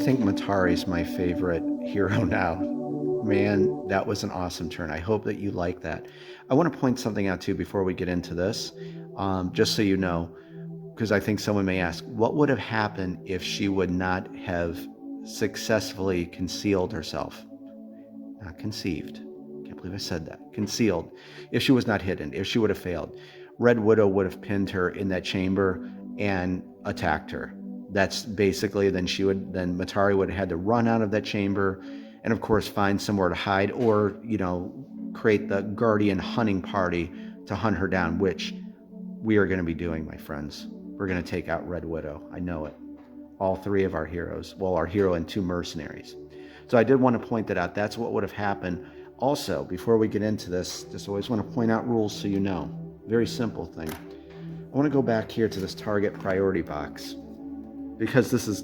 think Matari's my favorite hero now. Man, that was an awesome turn. I hope that you like that. I want to point something out too before we get into this, just so you know, because I think someone may ask, what would have happened if she would not have successfully concealed herself? Not conceived. Can't believe I said that. Concealed. If she was not hidden, if she would have failed, Red Widow would have pinned her in that chamber and attacked her. That's basically, then Matari would have had to run out of that chamber and of course find somewhere to hide, or, create the Guardian hunting party to hunt her down, which we are going to be doing, my friends. We're going to take out Red Widow. I know it. All three of our heroes. Well, our hero and two mercenaries. So I did want to point that out. That's what would have happened. Also, before we get into this, just always want to point out rules so you know. Very simple thing. I want to go back here to this target priority box, because this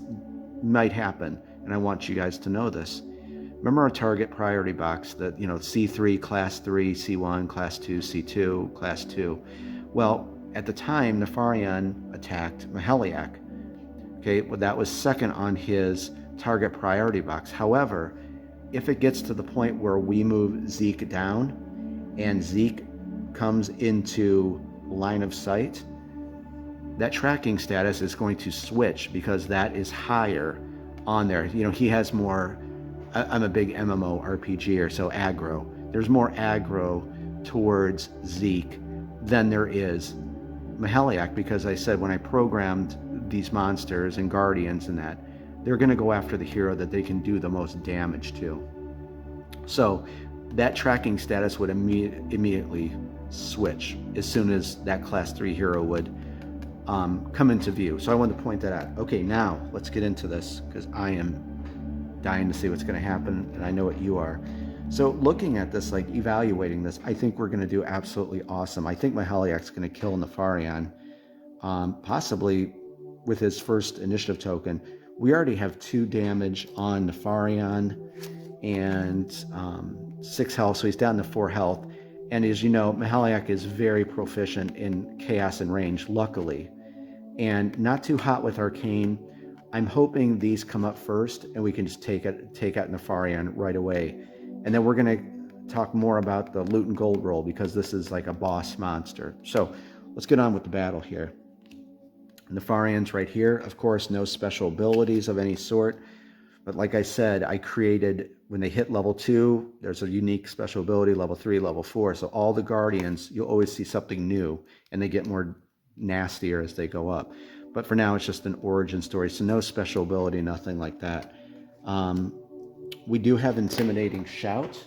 might happen, and I want you guys to know this. Remember our target priority box that, C3, Class 3, C1, Class 2, C2, Class 2. Well, at the time, Nefarian attacked Maheliak. Okay, well, that was second on his target priority box. However, if it gets to the point where we move Zeke down and Zeke comes into line of sight, that tracking status is going to switch, because that is higher on there. He has more, I'm a big MMO RPGer, so aggro. There's more aggro towards Zeke than there is Maheliak, because I said when I programmed these monsters and guardians and that, they're going to go after the hero that they can do the most damage to. So that tracking status would immediately switch as soon as that Class 3 hero would come into view. So I wanted to point that out. Okay, now let's get into this, because I am dying to see what's going to happen, and I know what you are. So looking at this, like evaluating this, I think we're going to do absolutely awesome. I think Maheliak's going to kill Nefarian, possibly with his first initiative token. We already have 2 damage on Nefarian and 6 health, so he's down to 4 health. And as you know, Maheliak is very proficient in chaos and range, luckily, and not too hot with arcane. I'm hoping these come up first and we can just take out Nefarian right away. And then we're going to talk more about the loot and gold roll, because this is like a boss monster. So let's get on with the battle here. Nefarian's right here. Of course, no special abilities of any sort. But like I said, I created, when they hit level 2, there's a unique special ability, level 3, level 4. So all the guardians, you'll always see something new, and they get more nastier as they go up. But for now, it's just an origin story, so no special ability, nothing like that. We do have Intimidating Shout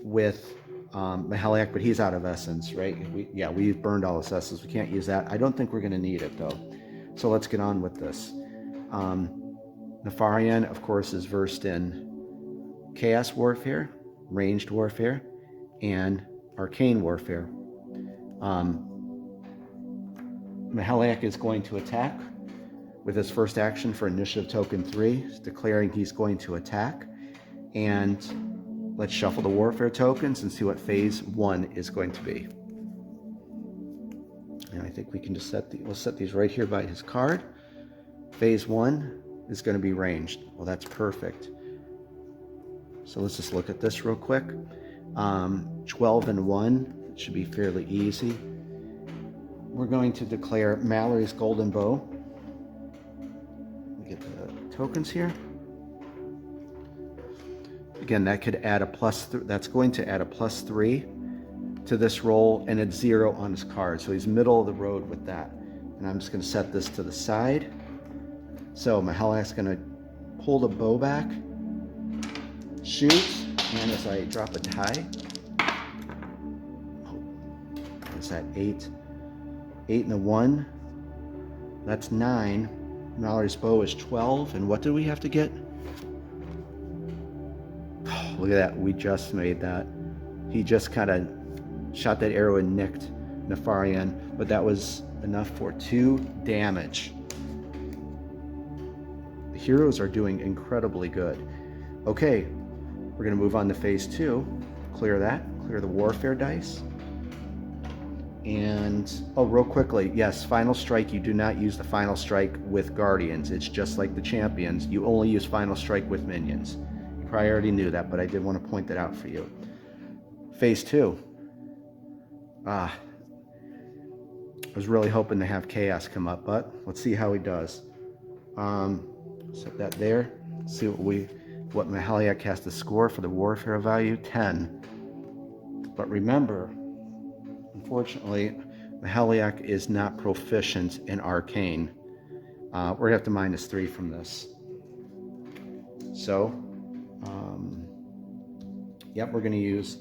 with Maheliak, but he's out of essence, right? We've burned all his essence. We can't use that. I don't think we're going to need it, though. So let's get on with this. Nefarian, of course, is versed in Chaos Warfare, Ranged Warfare, and Arcane Warfare. Maheliak is going to attack with his first action for Initiative Token 3, declaring he's going to attack. And let's shuffle the Warfare tokens and see what Phase 1 is going to be. And I think we can just we'll set these right here by his card. Phase 1 is going to be ranged. Well, that's perfect. So let's just look at this real quick. 12 and 1, it should be fairly easy. We're going to declare Mallory's Golden Bow. Get the tokens here. Again, that could add a that's going to add a +3 to this roll, and it's 0 on his card. So he's middle of the road with that. And I'm just going to set this to the side. So Maheliak's going to pull the bow back, shoot, and as I drop a die, what's that, 8? 8 and a 1, that's 9. Mallory's bow is 12, and what do we have to get? Oh, look at that, we just made that. He just kind of shot that arrow and nicked Nefarian, but that was enough for 2 damage. The heroes are doing incredibly good. Okay, we're going to move on to Phase 2. Clear that, clear the Warfare dice. And, oh, real quickly, yes, Final Strike, you do not use the Final Strike with Guardians. It's just like the Champions. You only use Final Strike with minions. You probably already knew that, but I did want to point that out for you. Phase 2. I was really hoping to have Chaos come up, but let's see how he does. Set that there. See what Mahaliak has to score for the warfare value, 10. But remember, unfortunately, Mahaliak is not proficient in Arcane. We're going to have to -3 from this. So, yep, we're going to use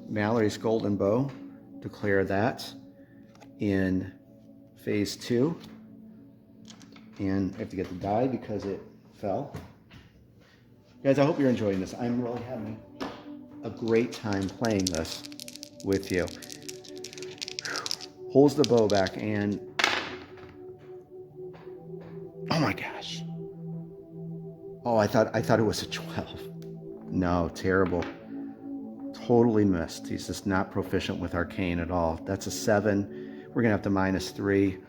Mallory's Golden Bow, declare that in phase 2. And I have to get the die because it fell. Guys, I hope you're enjoying this. I'm really having a great time playing this with you. Pulls the bow back and... oh my gosh. Oh, I thought it was a 12. No, terrible. Totally missed. He's just not proficient with Arcane at all. That's a 7. We're going to have to -3.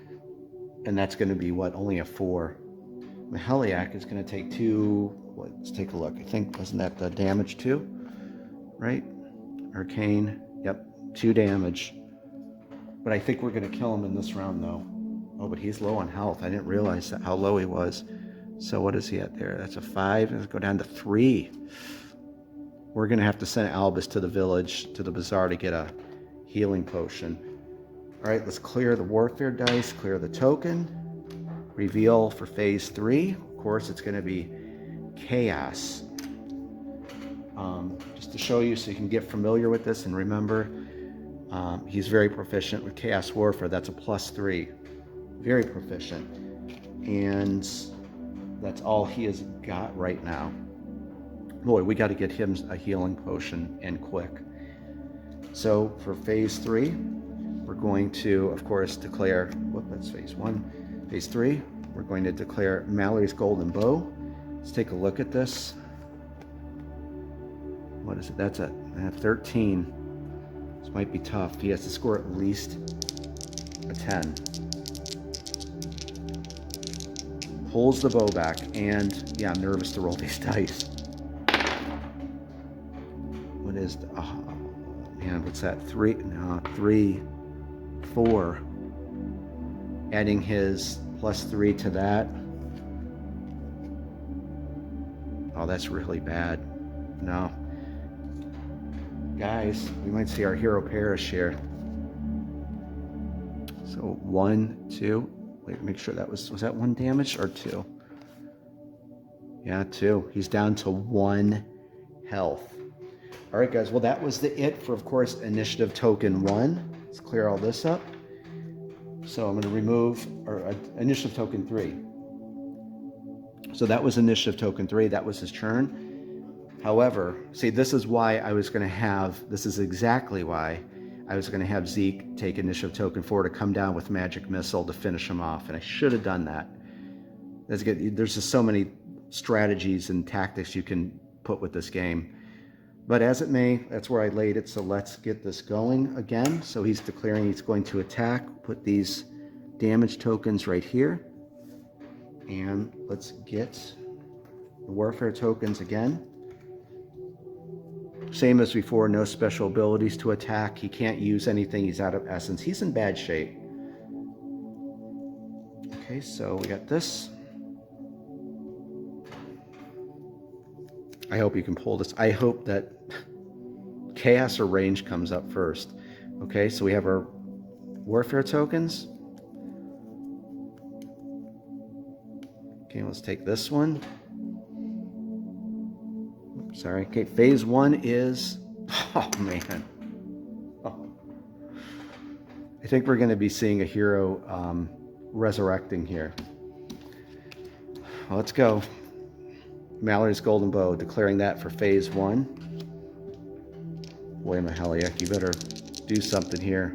And that's going to be, what, only a 4. Mahaliak is going to take 2. Let's take a look. I think, wasn't that the damage 2? Right? Arcane. Yep, 2 damage. But I think we're going to kill him in this round, though. Oh, but he's low on health. I didn't realize how low he was. So what is he at there? That's a 5. Let's go down to 3. We're going to have to send Albus to the village, to the bazaar, to get a healing potion. All right, let's clear the warfare dice, clear the token. Reveal for phase 3. Of course, it's going to be Chaos. Just to show you so you can get familiar with this and remember, he's very proficient with Chaos Warfare. That's a +3. Very proficient. And that's all he has got right now. Boy, we got to get him a healing potion, and quick. So for phase 3, we're going to, of course, declare, that's phase 1. Phase 3, we're going to declare Mallory's Golden Bow. Let's take a look at this. What is it? That's a 13. This might be tough. He has to score at least a 10. Pulls the bow back, and yeah, I'm nervous to roll these dice. What is the, oh man, what's that? 3, 4. Adding his +3 to that. Oh, that's really bad. No. Guys, we might see our hero perish here. So 1, 2. Wait, make sure that was that 1 damage or 2? Yeah, 2. He's down to 1 health. All right, guys. Well, that was it for, of course, initiative token 1. Let's clear all this up. So I'm going to remove initiative token 3. So that was initiative token 3. That was his turn. However, see, this is why I was going to have, this is exactly why I was going to have Zeke take initiative token 4 to come down with Magic Missile to finish him off, and I should have done that. There's just so many strategies and tactics you can put with this game. But as it may, that's where I laid it, so let's get this going again. So he's declaring he's going to attack, put these damage tokens right here, and let's get the warfare tokens again. Same as before, no special abilities to attack. He can't use anything. He's out of essence. He's in bad shape. Okay, so we got this. I hope you can pull this. I hope that Chaos or Range comes up first. Okay, so we have our warfare tokens. Okay, let's take this one. Sorry. Okay, phase 1 is, oh man. Oh. I think we're going to be seeing a hero resurrecting here. Well, let's go. Mallory's Golden Bow, declaring that for phase 1. Boy, Mahaliak, you better do something here.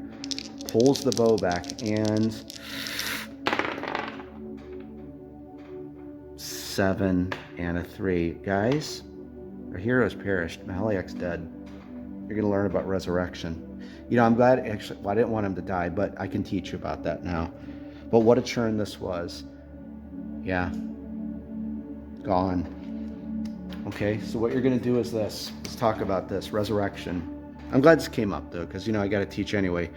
Pulls the bow back, and 7 and a 3. Guys, our hero's perished. Mahaliak's dead. you're going to learn about resurrection. You know, I'm glad, actually, well, I didn't want him to die, but I can teach you about that now. But what a churn this was. Yeah. Gone. Okay, so what you're going to do is this. Let's talk about this, resurrection. I'm glad this came up, though, because, you know, I got to teach anyway.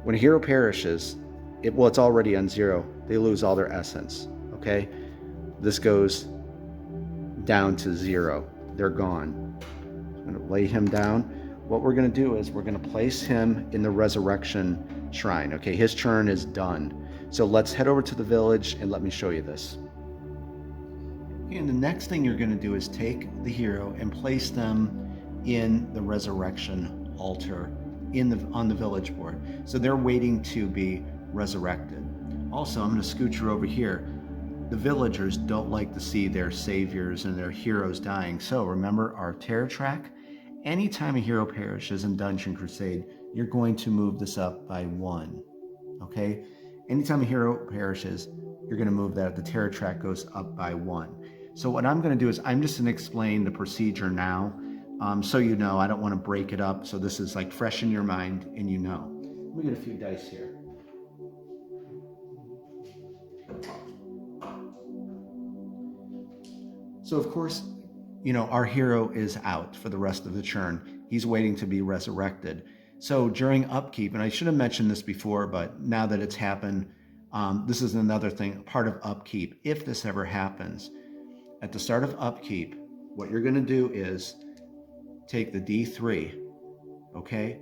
When a hero perishes, it's already on 0. They lose all their essence, okay? This goes down to 0. They're gone. I'm going to lay him down. What we're going to do is we're going to place him in the resurrection shrine, okay? His turn is done. So let's head over to the village and let me show you this. And the next thing you're going to do is take the hero and place them in the resurrection altar on the village board. So they're waiting to be resurrected. Also, I'm going to scoot you over here. The villagers don't like to see their saviors and their heroes dying. So remember our terror track? Anytime a hero perishes in Dungeon Crusade, you're going to move this up by 1. Okay? Anytime a hero perishes, you're going to move that. The terror track goes up by 1. So what I'm going to do is I'm just going to explain the procedure now, so you know. I don't want to break it up, so this is like fresh in your mind and you know. Let me get a few dice here. So of course, you know, our hero is out for the rest of the churn. He's waiting to be resurrected. So during upkeep, and I should have mentioned this before, but now that it's happened, this is another thing, part of upkeep. If this ever happens, at the start of upkeep, what you're going to do is take the D3, okay?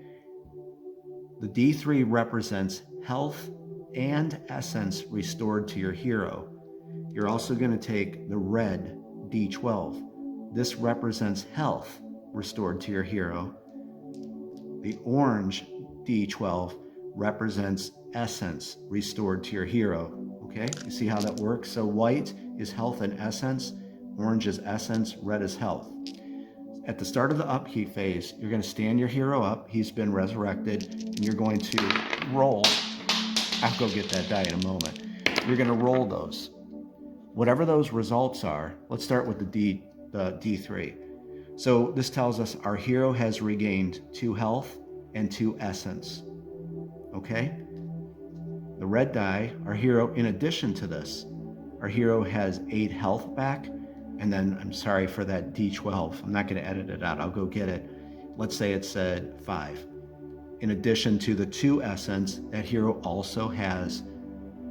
The D3 represents health and essence restored to your hero. You're also going to take the red D12. This represents health restored to your hero. The orange D12 represents essence restored to your hero. Okay, you see how that works? So white is health and essence, orange is essence, red is health. At the start of the upkeep phase, you're going to stand your hero up. He's been resurrected, and you're going to roll. I'll go get that die in a moment. You're going to roll those. Whatever those results are, let's start with the D3. So this tells us our hero has regained 2 health and 2 essence. Okay? The red die, our hero, in addition to this, our hero has 8 health back, and then, I'm sorry for that D12. I'm not going to edit it out. I'll go get it. Let's say it said 5. In addition to the 2 essence, that hero also has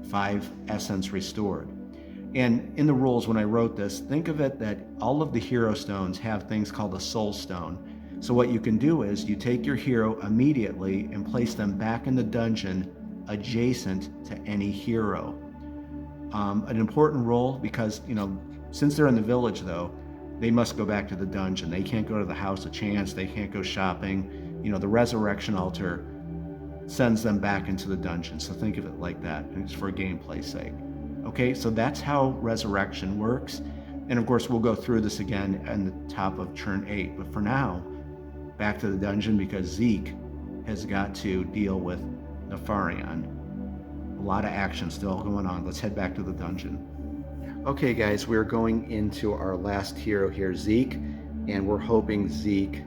5 essence restored. And in the rules, when I wrote this, think of it that all of the hero stones have things called a soul stone. So what you can do is you take your hero immediately and place them back in the dungeon adjacent to any hero. An important rule, because, you know, since they're in the village, though, they must go back to the dungeon. They can't go to the House of Chance. They can't go shopping. You know, the resurrection altar sends them back into the dungeon. So think of it like that. It's for gameplay's sake. Okay, so that's how resurrection works. And of course, we'll go through this again at the top of turn 8. But for now, back to the dungeon, because Zeke has got to deal with Nefarion. A lot of action still going on. Let's head back to the dungeon. Okay, guys, we're going into our last hero here, Zeke, and we're hoping Zeke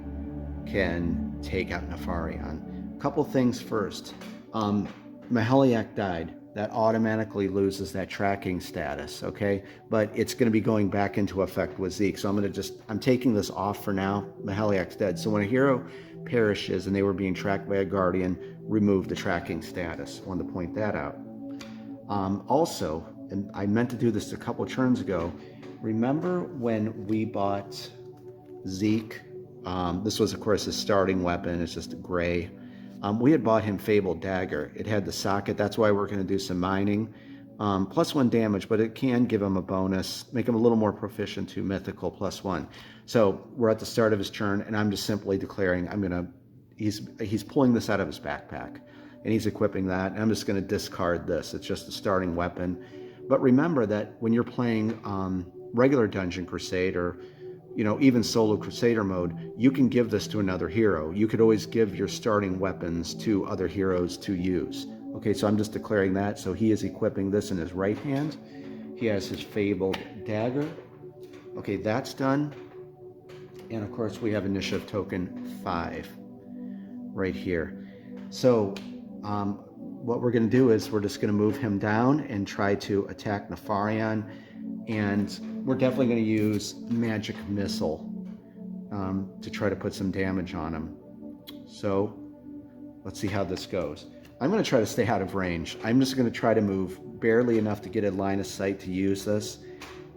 can take out Nefarion. A couple things first. Maheliak died. That automatically loses that tracking status, okay? But it's going to be going back into effect with Zeke. So I'm taking this off for now. Maheliak's dead. So when a hero perishes and they were being tracked by a guardian, remove the tracking status. I wanted to point that out. Also, and I meant to do this a couple turns ago, remember when we bought Zeke? This was, of course, his starting weapon. It's just a gray. We had bought him Fabled Dagger. It had the socket. That's why we're going to do some mining. +1 damage, but it can give him a bonus, make him a little more proficient to mythical +1. So we're at the start of his turn, and I'm just simply declaring he's pulling this out of his backpack, and he's equipping that, and I'm just going to discard this. It's just a starting weapon. But remember that when you're playing regular Dungeon Crusade, or even Solo Crusader mode, you can give this to another hero. You could always give your starting weapons to other heroes to use. Okay, so I'm just declaring that. So he is equipping this in his right hand. He has his Fabled Dagger. Okay, that's done. And of course, we have initiative token 5. right here. So what we're going to do is we're just going to move him down and try to attack Nefarian, and we're definitely going to use Magic Missile to try to put some damage on him. So let's see how this goes. I'm going to try to stay out of range. I'm just going to try to move barely enough to get a line of sight to use this,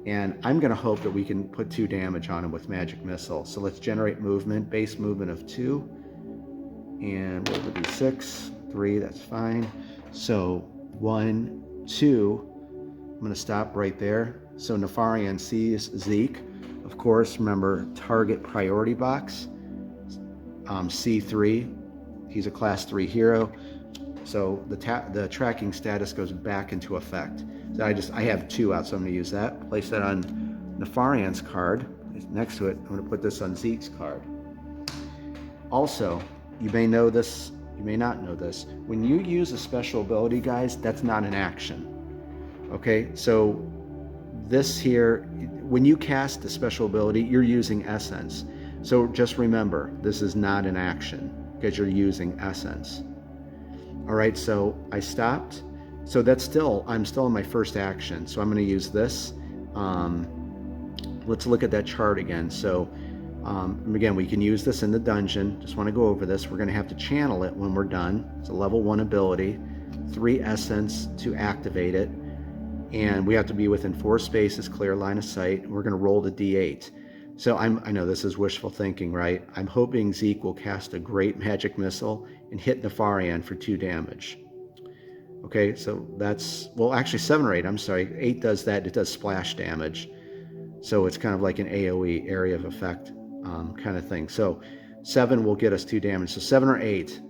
and I'm going to hope that we can put 2 damage on him with Magic Missile. So let's generate movement, base movement of 2, and what would be 6? 3, that's fine. So 1, 2, I'm going to stop right there. So Nefarian sees Zeke. Of course, remember, target priority box. C3, he's a class 3 hero. So the tracking status goes back into effect. So I have 2 out, so I'm going to use that. Place that on Nefarian's card. Next to it, I'm going to put this on Zeke's card. Also, you may know this, you may not know this. When you use a special ability, guys, that's not an action. Okay, so this here, when you cast a special ability, you're using Essence. So just remember, this is not an action because you're using Essence. All right, so I stopped. So I'm still in my first action. So I'm going to use this. Let's look at that chart again. So again, we can use this in the dungeon. Just want to go over this. We're going to have to channel it when we're done. It's a level 1 ability, 3 essence to activate it. And we have to be within 4 spaces, clear line of sight. We're going to roll the D8. So I know this is wishful thinking, right? I'm hoping Zeke will cast a great Magic Missile and hit Nefarian for 2 damage. Okay, so that's, well, actually 7 or 8, I'm sorry. 8 does that, it does splash damage. So it's kind of like an AoE, area of effect kind of thing. So 7 will get us 2 damage. So 7 or 8.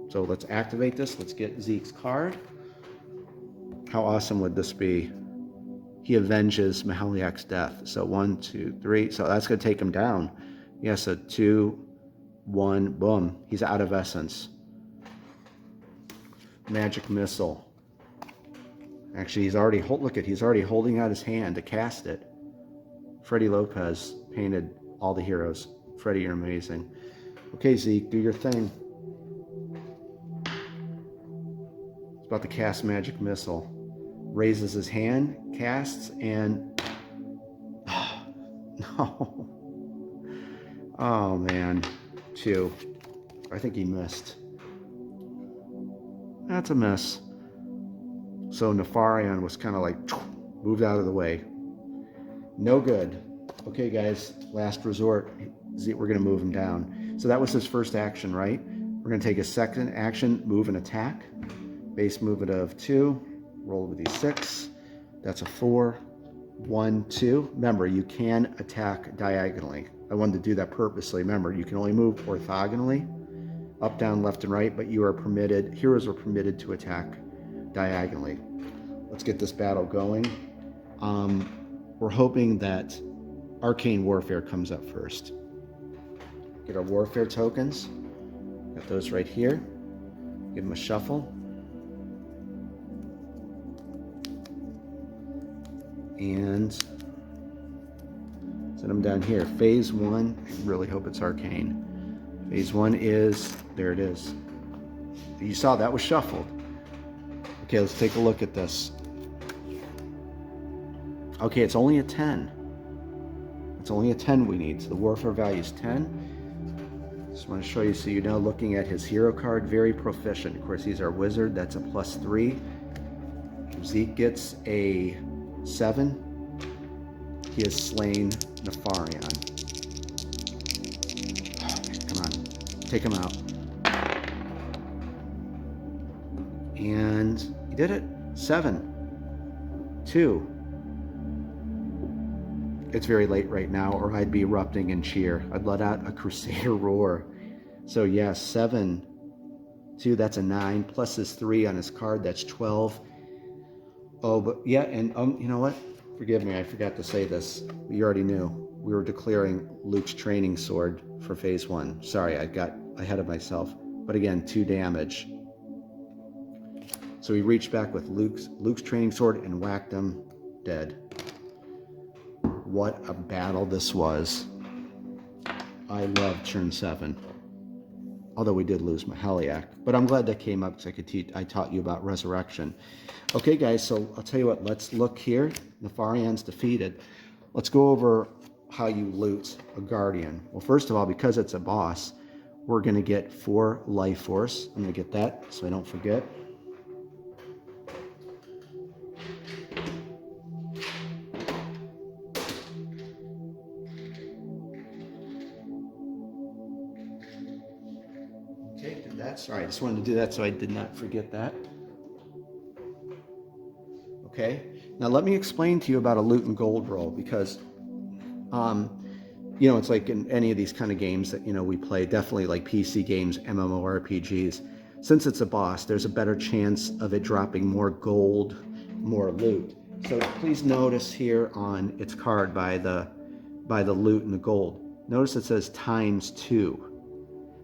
So let's activate this. Let's get Zeke's card. How awesome would this be? He avenges Mahaliak's death. So 1, 2, 3. So that's going to take him down. Yeah, so 2, 1, boom. He's out of essence. Magic Missile. Actually, he's already holding out his hand to cast it. Freddie Lopez painted all the heroes. Freddie, you're amazing. Okay, Zeke, do your thing. It's about to cast Magic Missile. Raises his hand, casts, and no. Oh man, 2. I think he missed. That's a miss. So Nefarian was kind of like moved out of the way. No good. Okay, guys, last resort. We're going to move him down. So that was his first action, right? We're going to take his second action, move and attack. Base movement of 2. Roll with D6. That's a 4. 1, 2. Remember, you can attack diagonally. I wanted to do that purposely. Remember, you can only move orthogonally, up, down, left, and right, but heroes are permitted to attack diagonally. Let's get this battle going. We're hoping that Arcane Warfare comes up first. Get our Warfare tokens. Got those right here. Give them a shuffle. And set them down here. Phase 1, I really hope it's Arcane. Phase 1 is, there it is. You saw that was shuffled. Okay, let's take a look at this. Okay, it's only a 10. It's only a 10 we need, so the warfare value is 10. Just want to show you so you know, looking at his hero card, very proficient. Of course, he's our wizard, that's a +3. Zeke gets a 7. He has slain Nefarian. Come on, take him out. And he did it. 7, 2. It's very late right now, or I'd be erupting in cheer. I'd let out a Crusader roar. So yeah, 7, 2, that's a 9, plus his 3 on his card, that's 12. Oh, but yeah, and you know what? Forgive me, I forgot to say this. You already knew. We were declaring Luke's training sword for phase 1. Sorry, I got ahead of myself. But again, 2 damage. So we reached back with Luke's training sword and whacked him dead. What a battle this was. I love turn 7. although we did lose Mahaliak. But I'm glad that came up because I taught you about resurrection. Okay, guys, so I'll tell you what, let's look here. Nefarian's defeated. Let's go over how you loot a Guardian. Well, first of all, because it's a boss, we're going to get 4 life force. I'm going to get that so I don't forget. Okay, did that. Sorry, I just wanted to do that so I did not forget that. Okay, now let me explain to you about a loot and gold roll, because you know, it's like in any of these kind of games that, you know, we play, definitely like PC games, MMORPGs, since it's a boss, there's a better chance of it dropping more gold, more loot. So please notice here on its card by the loot and the gold, notice it says ×2.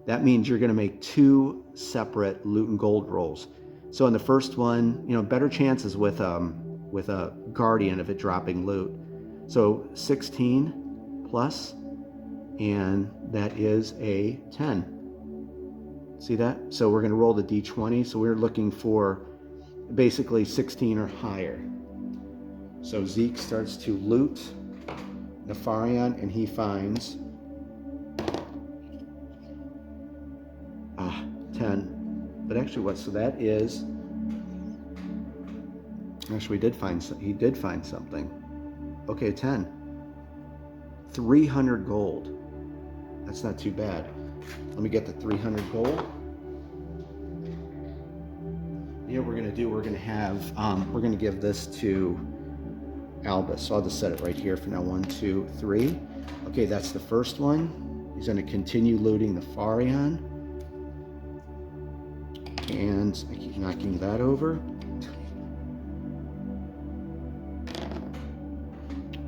That means you're going to make 2 separate loot and gold rolls. So in the first one, you know, better chances with a Guardian of it dropping loot. So 16 plus, and that is a 10. See that? So we're going to roll the d20. So we're looking for basically 16 or higher. So Zeke starts to loot Nefarian, and he finds 10. But actually, so that is, actually he did find something. Okay, 10. 300 gold. That's not too bad. Let me get the 300 gold. Yeah, we're gonna do, we're gonna give this to Albus. So I'll just set it right here for now. 1, 2, 3. Okay, that's the first one. He's gonna continue looting the Nefarian. And I keep knocking that over.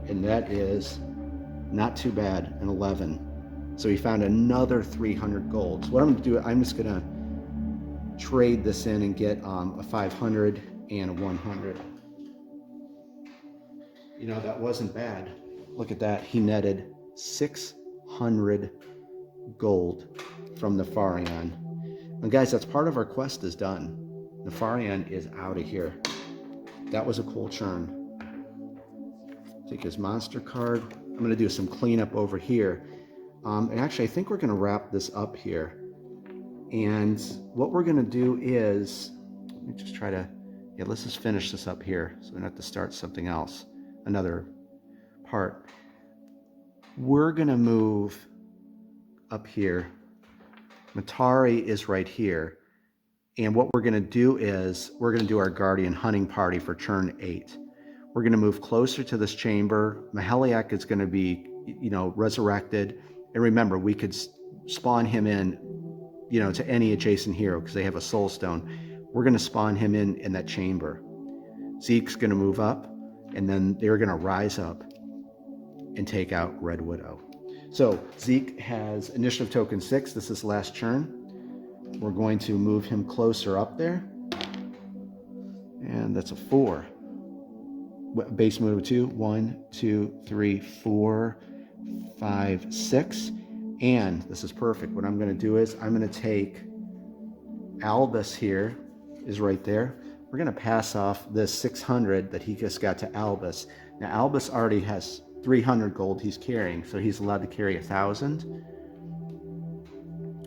And that is not too bad, an 11. So he found another 300 gold. So what I'm gonna do, I'm just gonna trade this in and get a 500 and a 100. You know, that wasn't bad. Look at that, he netted 600 gold from the Nefarian. And guys, that's part of our quest is done. Nefarian is out of here. That was a cool churn. Take his monster card. I'm going to do some cleanup over here. And actually, I think we're going to wrap this up here. And what we're going to do is, let me just try to, yeah, let's just finish this up here so we don't have to start something else, another part. We're going to move up here. Matari is right here. And what we're going to do is we're going to do our Guardian hunting party for turn 8. We're going to move closer to this chamber. Mahaliak is going to be, you know, resurrected. And remember, we could spawn him in, you know, to any adjacent hero because they have a soul stone. We're going to spawn him in that chamber. Zeke's going to move up, and then they're going to rise up and take out Red Widow. So Zeke has initiative token 6. This is last turn. We're going to move him closer up there. And that's a 4. Base move 2. 1, 2, 3, 4, 5, 6. And this is perfect. What I'm going to do is I'm going to take Albus here, is right there. We're going to pass off this 600 that he just got to Albus. Now Albus already has 300 gold he's carrying, so he's allowed to carry 1,000.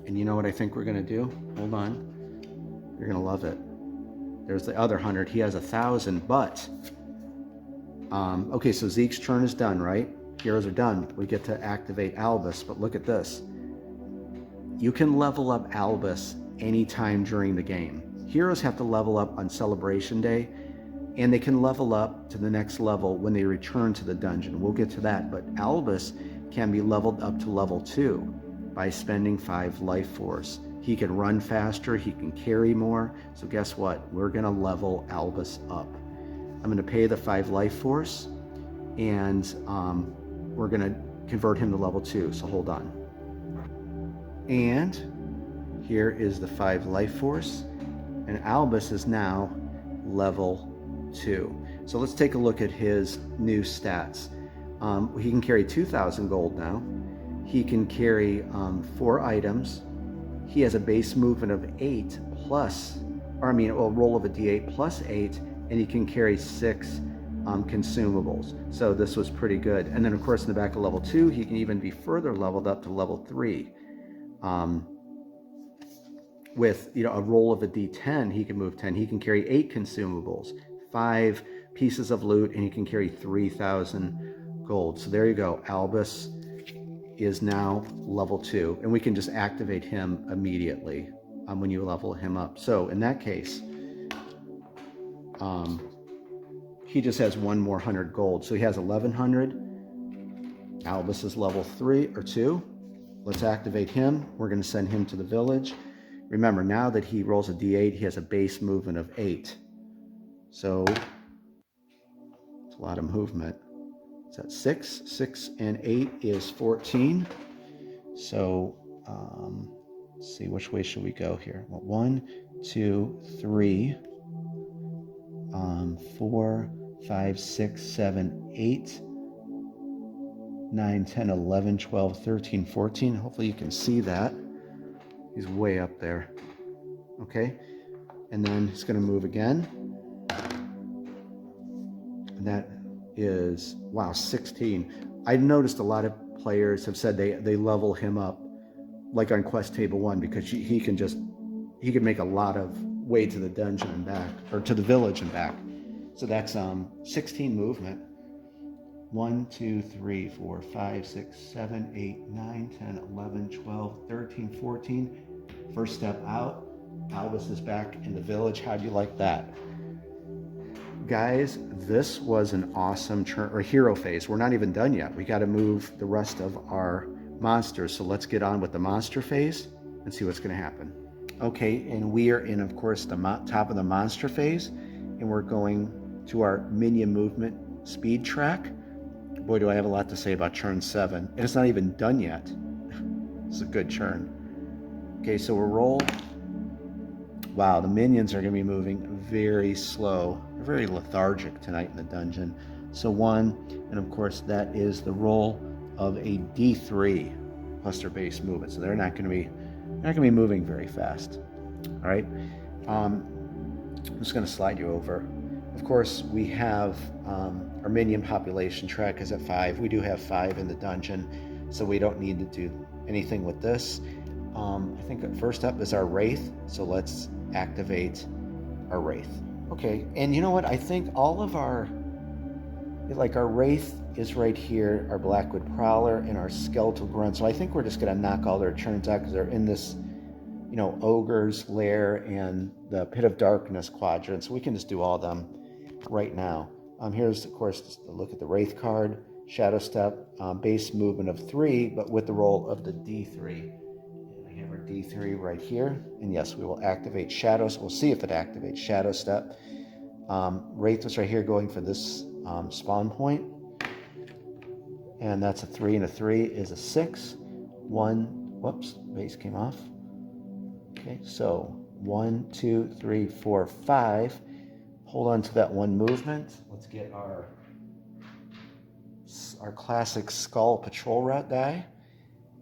And you know what I think we're going to do? Hold on. You're going to love it. There's the other 100. He has 1,000, but okay, so Zeke's turn is done, right? Heroes are done. We get to activate Albus, but look at this. You can level up Albus anytime during the game. Heroes have to level up on Celebration Day, and they can level up to the next level when they return to the dungeon. We'll get to that, but Albus can be leveled up to level 2 by spending 5 life force. He can run faster, he can carry more, so guess what? We're gonna level Albus up. I'm gonna pay the 5 life force, and we're gonna convert him to level 2, so hold on. And here is the 5 life force, and Albus is now level 2. So let's take a look at his new stats. He can carry 2,000 gold now. He can carry 4 items. he has a base movement of 8 plus, or I mean, a roll of a d8 plus 8, and he can carry 6 consumables. So this was pretty good. And then of course in the back of level 2, he can even be further leveled up to level 3. With a roll of a d10, he can move 10. He can carry 8 consumables, 5 pieces of loot, and he can carry 3,000 gold. So there you go. Albus is now level 2, and we can just activate him immediately when you level him up. So in that case, he just has 1 more 100 gold. So he has 1,100. Albus is level 3 or 2. Let's activate him. We're going to send him to the village. Remember, now that he rolls a d8, he has a base movement of 8. So it's a lot of movement. Is that 6? 6 and 8 is 14. So let's see, which way should we go here? Well, 1, 2, 3, 4, 5, 6, 7, 8, 9, 10, 11, 12, 13, 14. Hopefully you can see that. He's way up there. Okay. And then he's going to move again. And that is, wow, 16. I noticed a lot of players have said they level him up like on Quest Table 1 because he can make a lot of way to the dungeon and back, or to the village and back. So that's 16 movement. 1, 2, 3, 4, 5, 6, 7, 8, 9, 10, 11, 12, 13, 14. First step out. Albus is back in the village. How'd you like that? Guys, this was an awesome hero phase. We're not even done yet. We got to move the rest of our monsters. So let's get on with the monster phase and see what's going to happen. Okay, and we are in, of course, the top of the monster phase, and we're going to our minion movement speed track. Boy, do I have a lot to say about churn 7. And it's not even done yet. It's a good churn. Okay, so we'll roll. Wow, the minions are going to be moving very slow. They're very lethargic tonight in the dungeon. So 1, and of course that is the roll of a D3 plus their base movement. So they're not going to be moving very fast. All right. I'm just going to slide you over. Of course, we have our minion population track is at 5. We do have 5 in the dungeon, so we don't need to do anything with this. I think first up is our Wraith, so let's activate our Wraith. Okay, and you know what? I think all of our Wraith is right here, our Blackwood Prowler, and our Skeletal Grunt. So I think we're just going to knock all their turns out because they're in this, Ogre's Lair and the Pit of Darkness quadrant. So we can just do all of them right now. Here's, of course, just a look at the Wraith card. Shadow Step, base movement of 3, but with the roll of the D3. I have our D3 right here. And yes, we will activate Shadows. We'll see if it activates Shadow Step. Wraith is right here going for this spawn point. And that's a 3, and a 3 is a 6. 1, whoops, base came off. Okay, so 1, 2, 3, 4, 5. Hold on to that 1 movement. Let's get our classic Skull Patrol Route die.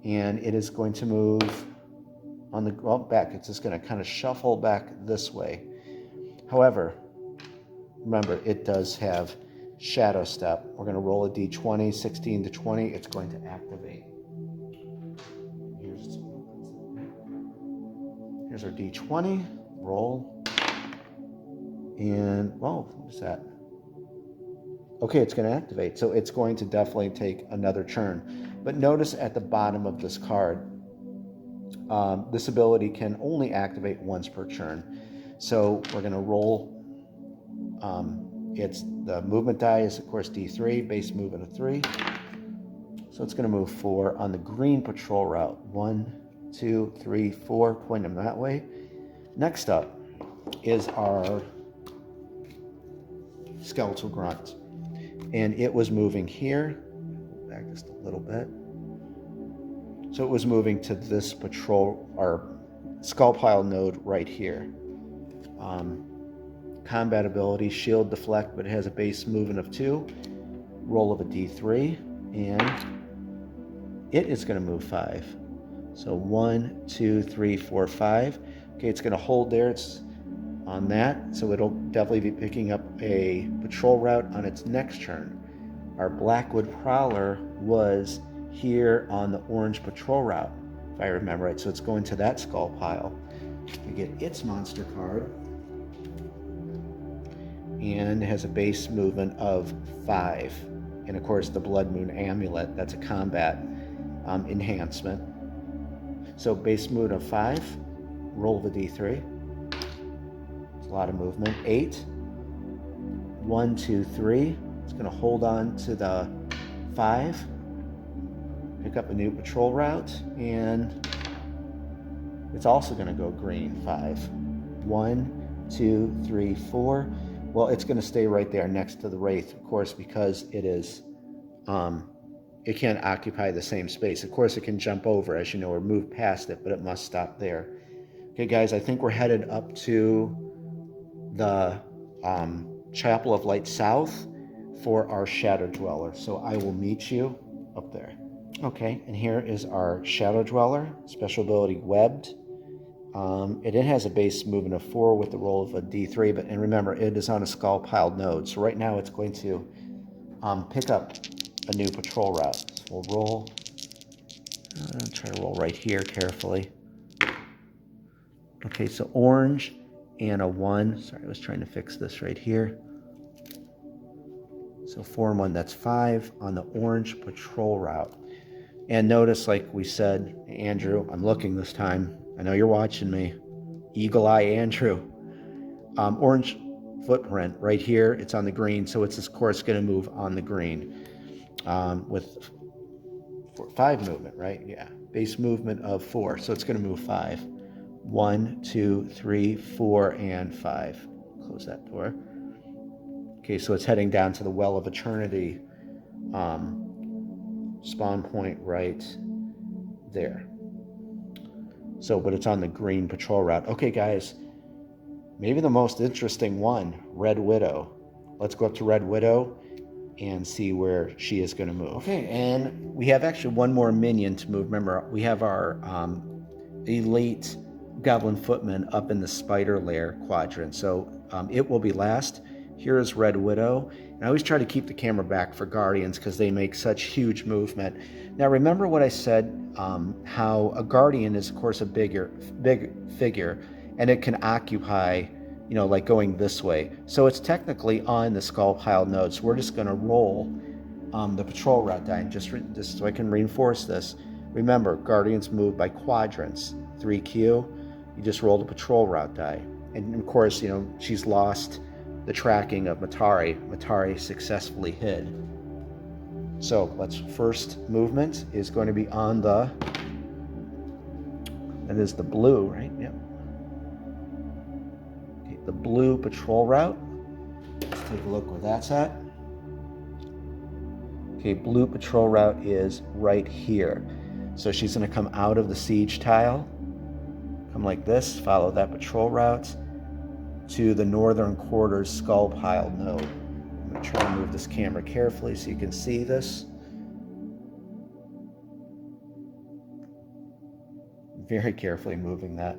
And it is going to move on the back. It's just going to kind of shuffle back this way. However, remember, it does have Shadow Step. We're going to roll a d20, 16 to 20. It's going to activate. Here's our d20. Roll. And, well, what is that? Okay, it's going to activate. So it's going to definitely take another turn. But notice at the bottom of this card, this ability can only activate once per turn. So we're going to roll. It's the movement die is, of course, D3, base movement of 3. So it's going to move 4 on the green patrol route. 1, 2, 3, 4. Point them that way. Next up is our Skeletal Grunt. And it was moving here. Back just a little bit. So it was moving to this patrol, or skull pile node right here. Combat ability, shield deflect, but it has a base movement of 2. Roll of a d3, and it is going to move 5. So 1, 2, 3, 4, 5. Okay, it's going to hold there. It's on that, so it'll definitely be picking up a patrol route on its next turn. Our Blackwood Prowler was here on the orange patrol route, if I remember right. So it's going to that skull pile. We get its monster card, and it has a base movement of 5. And of course, the Blood Moon Amulet, that's a combat enhancement. So base movement of 5, roll the d3. It's a lot of movement. 8, 1, 2, 3. It's going to hold on to the 5, pick up a new patrol route, and it's also going to go green. 5, 1, 2, 3, 4. Well, it's going to stay right there next to the Wraith, of course, because it is, it can't occupy the same space. Of course, it can jump over, as you know, or move past it, but it must stop there. Okay, guys, I think we're headed up to the Chapel of Light South for our Shadow Dweller. So I will meet you up there. Okay, and here is our Shadow Dweller, special ability Webbed. It has a base movement of 4 with the roll of a d3, and remember, it is on a skull piled node. So right now it's going to pick up a new patrol route. So we'll roll. I'll try to roll right here carefully. Okay, so orange and a 1. Sorry, I was trying to fix this right here. So 4 and 1, that's 5 on the orange patrol route. And notice, like we said, Andrew, I'm looking this time. I know you're watching me. Eagle Eye Andrew. Orange footprint right here. It's on the green, so it's, of course, going to move on the green with 5 movement, right? Yeah, base movement of 4, so it's going to move 5. 1, 2, 3, 4, and 5. Close that door. Okay, so it's heading down to the Well of Eternity spawn point right there. So, but it's on the green patrol route. Okay, guys, maybe the most interesting one, Red Widow. Let's go up to Red Widow and see where she is going to move. Okay, and we have actually one more minion to move. Remember, we have our elite Goblin Footman up in the Spider Lair quadrant. So it will be last. Here is Red Widow. And I always try to keep the camera back for Guardians because they make such huge movement. Now remember what I said, how a Guardian is of course a big figure, and it can occupy, you know, like going this way. So it's technically on the skull pile node. So we're just going to roll the patrol route die. Just so I can reinforce this. Remember, Guardians move by quadrants. 3Q, you just roll the patrol route die. And of course, you know, she's lost the tracking of Matari. Matari successfully hid. So first movement is going to be on the, that is the blue, right? Yep. Okay, the blue patrol route. Let's take a look where that's at. Okay, blue patrol route is right here. So she's going to come out of the siege tile, come like this, follow that patrol route to the northern quarters skull pile node. I'm going to try to move this camera carefully so you can see this. Very carefully moving that.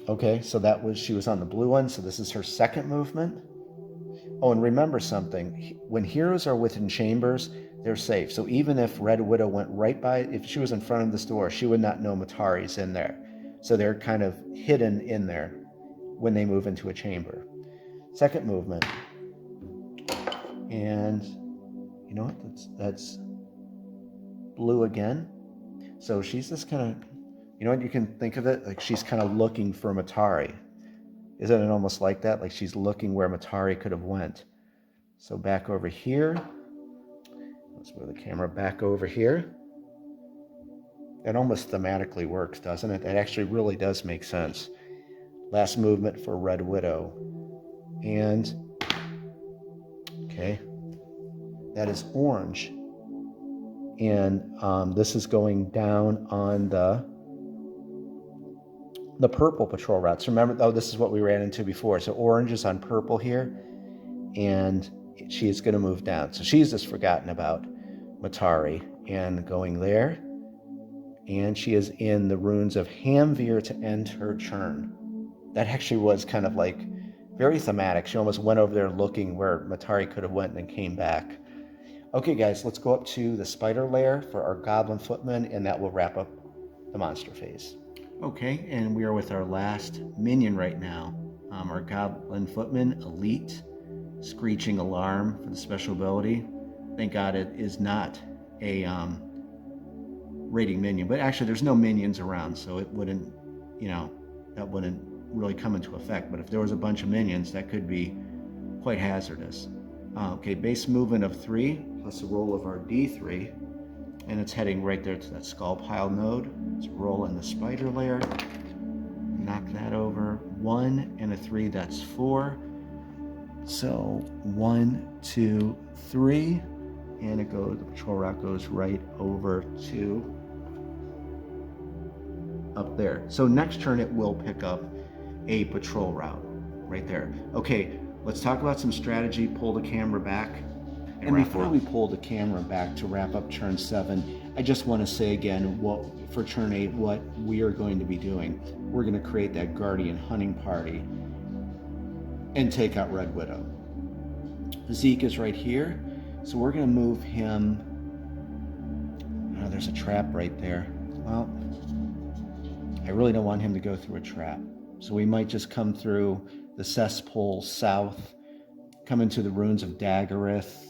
Okay, so she was on the blue one, so this is her second movement. Oh, and remember something, when heroes are within chambers, they're safe. So even if Red Widow went right by, if she was in front of this door, she would not know Matari's in there. So they're kind of hidden in there when they move into a chamber. Second movement. And you know what? That's blue again. So she's just kind of, you know what, you can think of it like she's kind of looking for Matari. Isn't it almost like that? Like she's looking where Matari could have went. So back over here. Let's move the camera back over here. That almost thematically works, doesn't it? That actually really does make sense. Last movement for Red Widow. And, okay, that is orange. And this is going down on the purple patrol routes. Remember, oh, this is what we ran into before. So orange is on purple here, and she is going to move down. So she's just forgotten about Matari and going there. and she is in the runes of Hamveer to end her turn. That actually was kind of like very thematic. She almost went over there looking where Matari could have went and then came back. Okay, guys, let's go up to the spider lair for our goblin footman, and that will wrap up the monster phase. Okay, and we are with our last minion right now. Our goblin footman, elite, screeching alarm for the special ability. Thank God it is not a raiding minion, but actually there's no minions around, so it wouldn't, that wouldn't really come into effect. But if there was a bunch of minions, that could be quite hazardous. Okay, base movement of 3 plus a roll of our D3, and it's heading right there to that skull pile node. Let's roll in the spider lair, knock that over. 1 and a 3, that's 4. So 1, 2, 3, and it goes. The patrol route goes right over to up there. So next turn it will pick up a patrol route right there. Okay, let's talk about some strategy. Pull the camera back. And before we pull the camera back to wrap up turn 7, I just want to say again, for turn 8, what we are going to be doing. We're going to create that Guardian hunting party and take out Red Widow. Zeke is right here, so we're going to move him. Oh, there's a trap right there. Well, I really don't want him to go through a trap, so we might just come through the cesspool south, come into the ruins of Daggerith.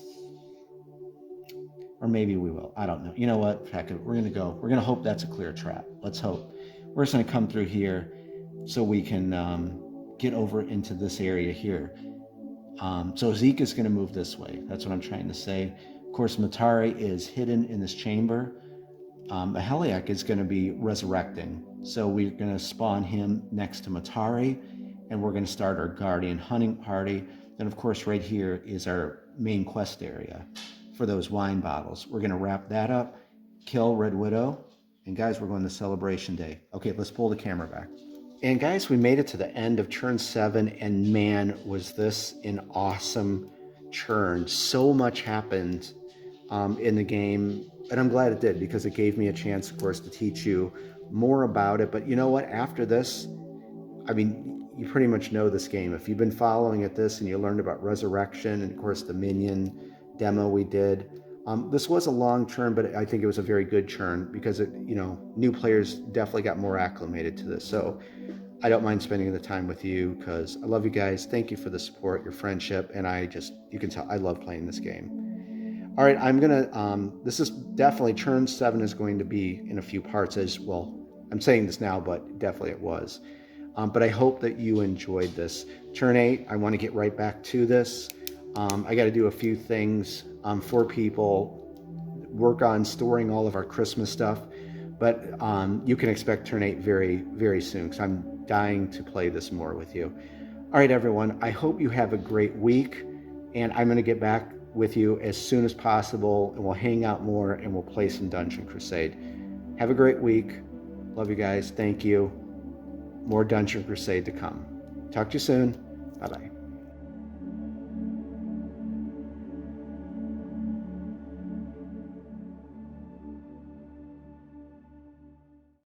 Or maybe we will. I don't know. You know what? Heck, we're going to go. We're going to hope that's a clear trap. Let's hope. We're just going to come through here so we can get over into this area here. So Zeke is going to move this way. That's what I'm trying to say. Of course, Matari is hidden in this chamber. Aheliak is going to be resurrecting. So we're going to spawn him next to Matari, and we're going to start our Guardian hunting party. Then, of course, right here is our main quest area for those wine bottles. We're going to wrap that up, kill Red Widow, and guys, we're going to Celebration Day. Okay, let's pull the camera back. And guys, we made it to the end of turn 7, and man, was this an awesome turn. So much happened in the game, and I'm glad it did, because it gave me a chance, of course, to teach you more about it. But you know what? After this, I mean, you pretty much know this game. If you've been following at this and you learned about Resurrection and, of course, the Minion demo we did, this was a long turn, but I think it was a very good turn because new players definitely got more acclimated to this. So I don't mind spending the time with you because I love you guys. Thank you for the support, your friendship, and you can tell I love playing this game. All right, I'm gonna, this is definitely, turn 7 is going to be in a few parts as well. I'm saying this now, but definitely it was. But I hope that you enjoyed this. Turn 8, I want to get right back to this. I got to do a few things for people, work on storing all of our Christmas stuff, but you can expect turn 8 very, very soon because I'm dying to play this more with you. All right, everyone, I hope you have a great week, and I'm going to get back with you as soon as possible, and we'll hang out more, and we'll play some Dungeon Crusade. Have a great week. Love you guys. Thank you. More Dungeon Crusade to come. Talk to you soon. Bye-bye.